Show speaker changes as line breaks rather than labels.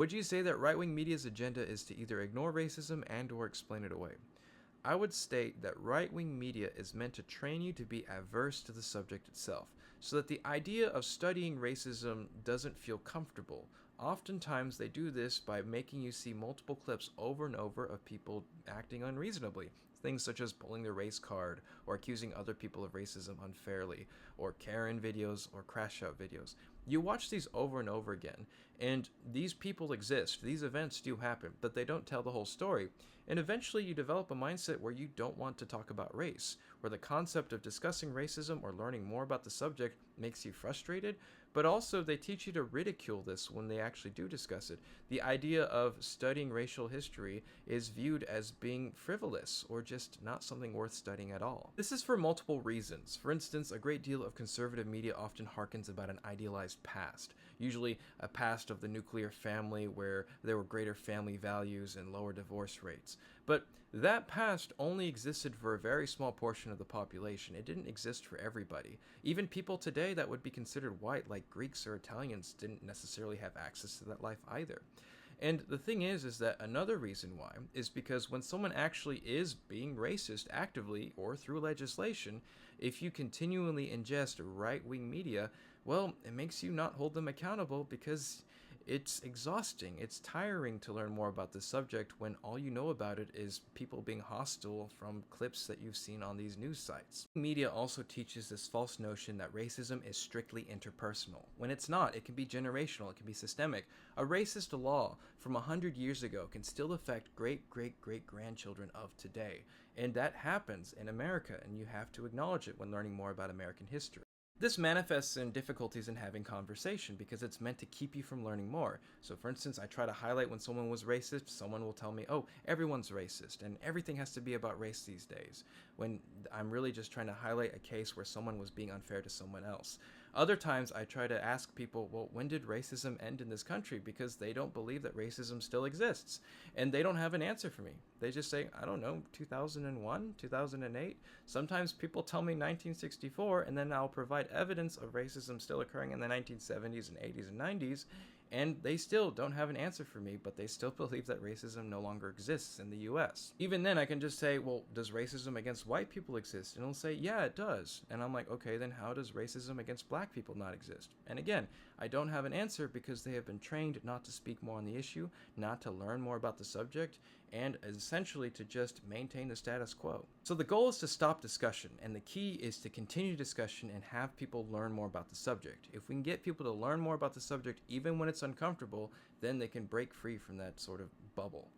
Would you say that right-wing media's agenda is to either ignore racism and or explain it away? I would state that right-wing media is meant to train you to be averse to the subject itself, so that the idea of studying racism doesn't feel comfortable. Oftentimes, they do this by making you see multiple clips over and over of people acting unreasonably. Things such as pulling their race card, or accusing other people of racism unfairly, or Karen videos, or crash out videos. You watch these over and over again, and these people exist, these events do happen, but they don't tell the whole story. And eventually, you develop a mindset where you don't want to talk about race, where the concept of discussing racism or learning more about the subject makes you frustrated, but also they teach you to ridicule this when they actually do discuss it. The idea of studying racial history is viewed as being frivolous or just not something worth studying at all. This is for multiple reasons. For instance, a great deal of conservative media often harkens about an idealized past, usually a past of the nuclear family where there were greater family values and lower divorce rates. But that past only existed for a very small portion of the population. It didn't exist for everybody. Even people today that would be considered white, like Greeks or Italians, didn't necessarily have access to that life either. And the thing is that another reason why is because when someone actually is being racist actively or through legislation, if you continually ingest right-wing media, well, it makes you not hold them accountable because it's exhausting. It's tiring to learn more about the subject when all you know about it is people being hostile from clips that you've seen on these news sites. Media also teaches this false notion that racism is strictly interpersonal. When it's not, it can be generational, it can be systemic. A racist law from 100 years ago can still affect great-great-great-grandchildren of today. And that happens in America, and you have to acknowledge it when learning more about American history. This manifests in difficulties in having conversation because it's meant to keep you from learning more. So, for instance, I try to highlight when someone was racist, someone will tell me, oh, everyone's racist, and everything has to be about race these days, when I'm really just trying to highlight a case where someone was being unfair to someone else. Other times, I try to ask people, well, when did racism end in this country? Because they don't believe that racism still exists, and they don't have an answer for me. They just say, I don't know, 2001, 2008. Sometimes people tell me 1964, and then I'll provide evidence of racism still occurring in the 1970s and 80s and 90s, and they still don't have an answer for me, but they still believe that racism no longer exists in the US. Even then, I can just say, well, does racism against white people exist? And they'll say, yeah, it does. And I'm like, okay, then how does racism against black people not exist? And again, I don't have an answer because they have been trained not to speak more on the issue, not to learn more about the subject, and essentially to just maintain the status quo. So the goal is to stop discussion, and the key is to continue discussion and have people learn more about the subject. If we can get people to learn more about the subject even when it's uncomfortable, then they can break free from that sort of bubble.